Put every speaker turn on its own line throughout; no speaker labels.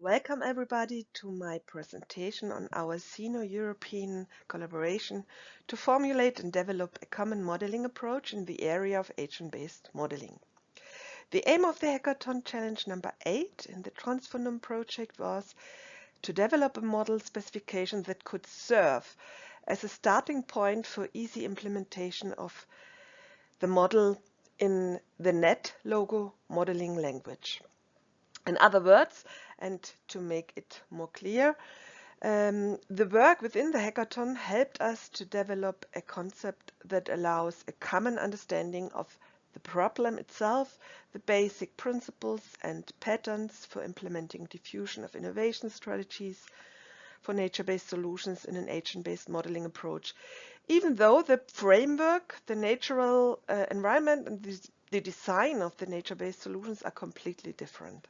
Welcome everybody to my presentation on our Sino-European collaboration to formulate and develop a common modeling approach in the area of agent-based modeling. The aim of the hackathon challenge number 8 in the trans4num project was to develop a model specification that could serve as a starting point for easy implementation of the model in the net logo modeling language. In other words, and to make it more clear, the work within the hackathon helped us to develop a concept that allows a common understanding of the problem itself, the basic principles and patterns for implementing diffusion of innovation strategies for nature-based solutions in an agent-based modeling approach, even though the framework, the natural environment, and the design of the nature-based solutions are completely different.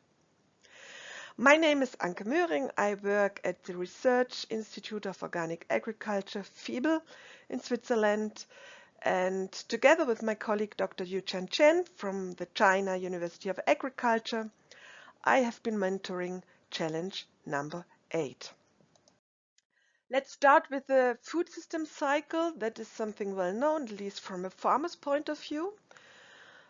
My name is Anke Möhring. I work at the Research Institute of Organic Agriculture, FIBE, in Switzerland. And together with my colleague Dr. Yu-Chan Chen from the China University of Agriculture, I have been mentoring challenge number 8. Let's start with the food system cycle. That is something well known, at least from a farmer's point of view.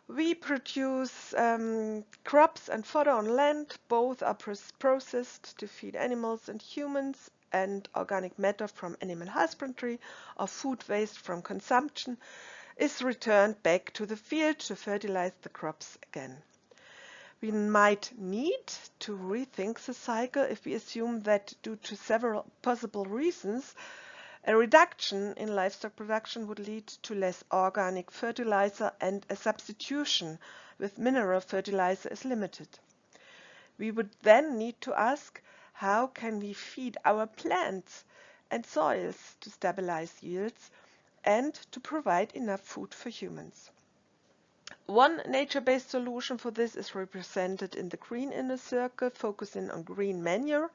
We produce crops and fodder on land. Both are processed to feed animals and humans, and organic matter from animal husbandry or food waste from consumption is returned back to the field to fertilize the crops again. We might need to rethink the cycle if we assume that due to several possible reasons, a reduction in livestock production would lead to less organic fertilizer and a substitution with mineral fertilizer is limited. We would then need to ask, how can we feed our plants and soils to stabilize yields and to provide enough food for humans? One nature-based solution for this is represented in the green inner circle, focusing on green manure.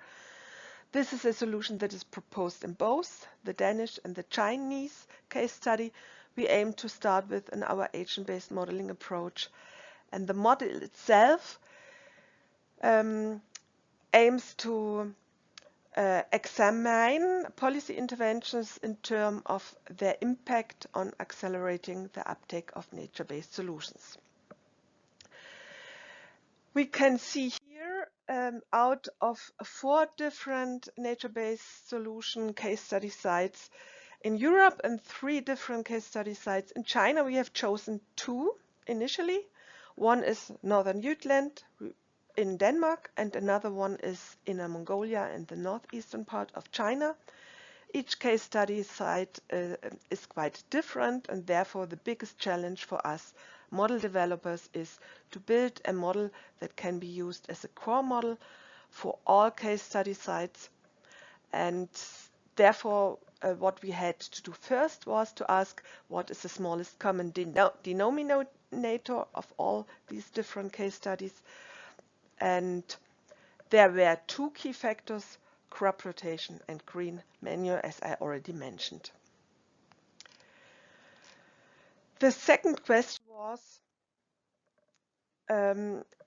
This is a solution that is proposed in both the Danish and the Chinese case study we aim to start with in our agent-based modeling approach. And the model itself aims to examine policy interventions in terms of their impact on accelerating the uptake of nature-based solutions. We can see here out of 4 different nature-based solution case study sites in Europe and 3 different case study sites in China, we have chosen 2 initially. One is Northern Jutland in Denmark and another one is Inner Mongolia in the northeastern part of China. Each case study site is quite different, and therefore the biggest challenge for us model developers is to build a model that can be used as a core model for all case study sites. And therefore what we had to do first was to ask, what is the smallest common denominator of all these different case studies? And there were 2 key factors: crop rotation and green manure, as I already mentioned. The second question was,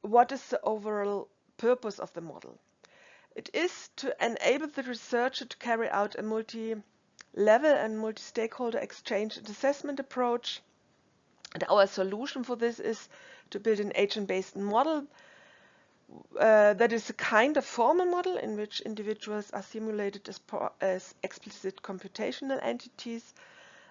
what is the overall purpose of the model? It is to enable the researcher to carry out a multi-level and multi-stakeholder exchange and assessment approach. And our solution for this is to build an agent-based model that is a kind of formal model in which individuals are simulated as explicit computational entities.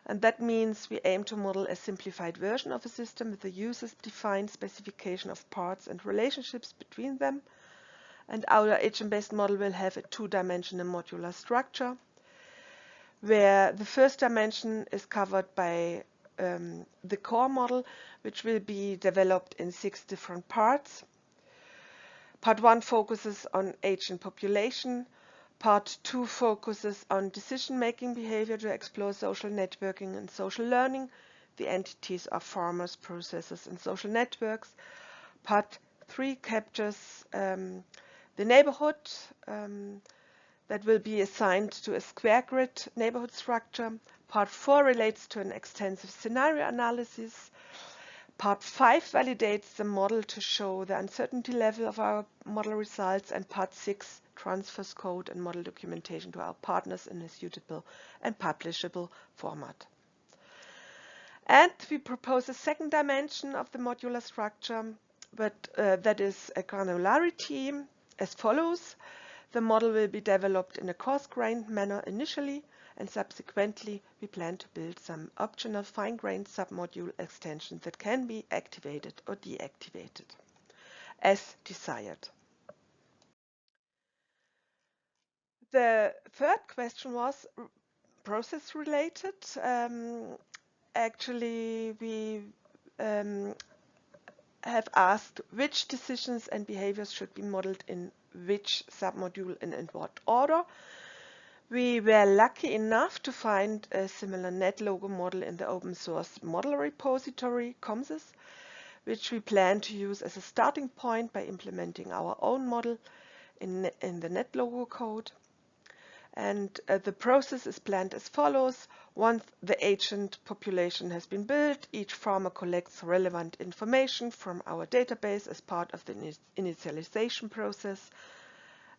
And that means we aim to model a simplified version of a system with a user-defined specification of parts and relationships between them. And our agent-based model will have a 2-dimensional modular structure, where the first dimension is covered by the core model, which will be developed in 6 different parts. Part 1 focuses on agent population. Part 2 focuses on decision-making behavior to explore social networking and social learning. The entities are farmers, processors, and social networks. Part 3 captures the neighborhood that will be assigned to a square grid neighborhood structure. Part 4 relates to an extensive scenario analysis. Part 5 validates the model to show the uncertainty level of our model results, and Part 6 transfers code and model documentation to our partners in a suitable and publishable format. And we propose a second dimension of the modular structure, but that is a granularity as follows. The model will be developed in a coarse-grained manner initially, and subsequently we plan to build some optional fine-grained submodule extensions that can be activated or deactivated as desired. The third question was process related. Actually, we have asked which decisions and behaviors should be modeled in which submodule and in what order. We were lucky enough to find a similar NetLogo model in the open source model repository 𝐀𝐚𝐨𝐧, which we plan to use as a starting point by implementing our own model in the NetLogo code. And the process is planned as follows. Once the agent population has been built, each farmer collects relevant information from our database as part of the initialization process.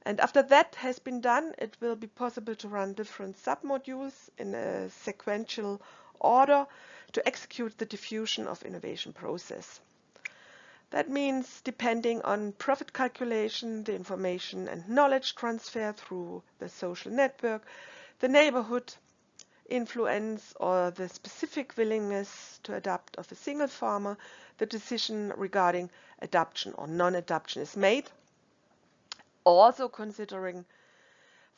And after that has been done, it will be possible to run different submodules in a sequential order to execute the diffusion of innovation process. That means, depending on profit calculation, the information and knowledge transfer through the social network, the neighborhood influence, or the specific willingness to adopt of a single farmer, the decision regarding adoption or non-adoption is made, also considering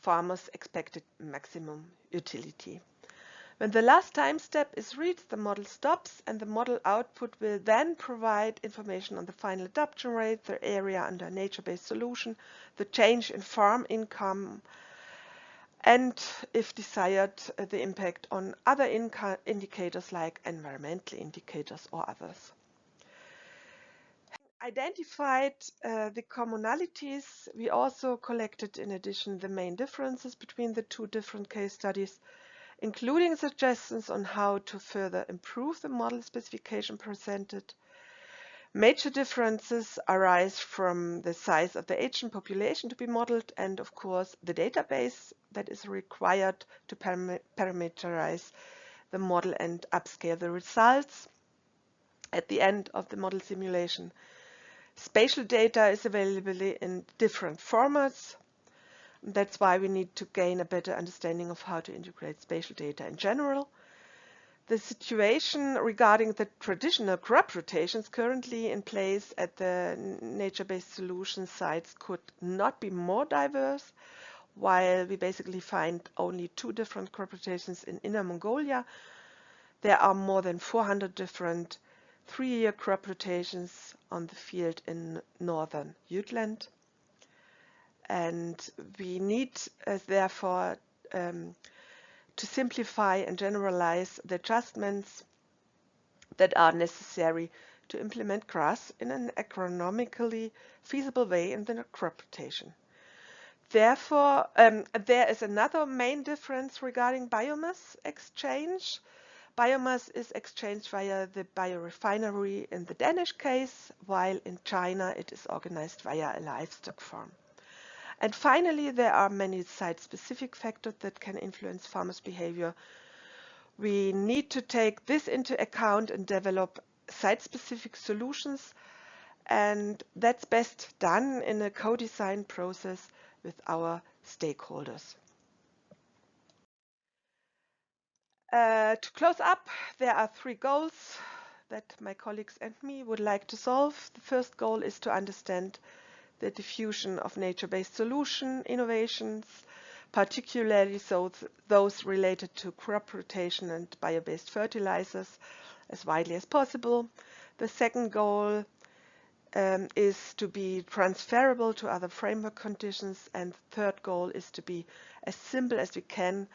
farmers' expected maximum utility. When the last time step is reached, the model stops, and the model output will then provide information on the final adoption rate, the area under nature-based solution, the change in farm income, and, if desired, the impact on other indicators like environmental indicators or others. Identified the commonalities, we also collected in addition the main differences between the two different case studies, including suggestions on how to further improve the model specification presented. Major differences arise from the size of the agent population to be modeled and, of course, the database that is required to parameterize the model and upscale the results at the end of the model simulation. Spatial data is available in different formats. That's why we need to gain a better understanding of how to integrate spatial data in general. The situation regarding the traditional crop rotations currently in place at the nature-based solution sites could not be more diverse. While we basically find only 2 different crop rotations in Inner Mongolia, there are more than 400 different 3-year crop rotations on the field in northern Jutland. And we need, therefore, to simplify and generalize the adjustments that are necessary to implement grass in an agronomically feasible way in the crop rotation. Therefore, there is another main difference regarding biomass exchange. Biomass is exchanged via the biorefinery in the Danish case, while in China it is organized via a livestock farm. And finally, there are many site-specific factors that can influence farmers' behavior. We need to take this into account and develop site-specific solutions, and that's best done in a co-design process with our stakeholders. To close up, there are 3 goals that my colleagues and me would like to solve. The first goal is to understand the diffusion of nature-based solution innovations, particularly those related to crop rotation and bio-based fertilizers, as widely as possible. The second goal is to be transferable to other framework conditions, and the third goal is to be as simple as we can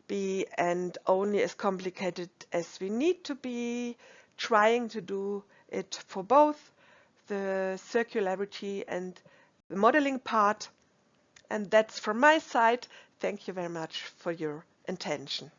be and only as complicated as we need to be, trying to do it for both the circularity and the modeling part. And that's from my side. Thank you very much for your attention.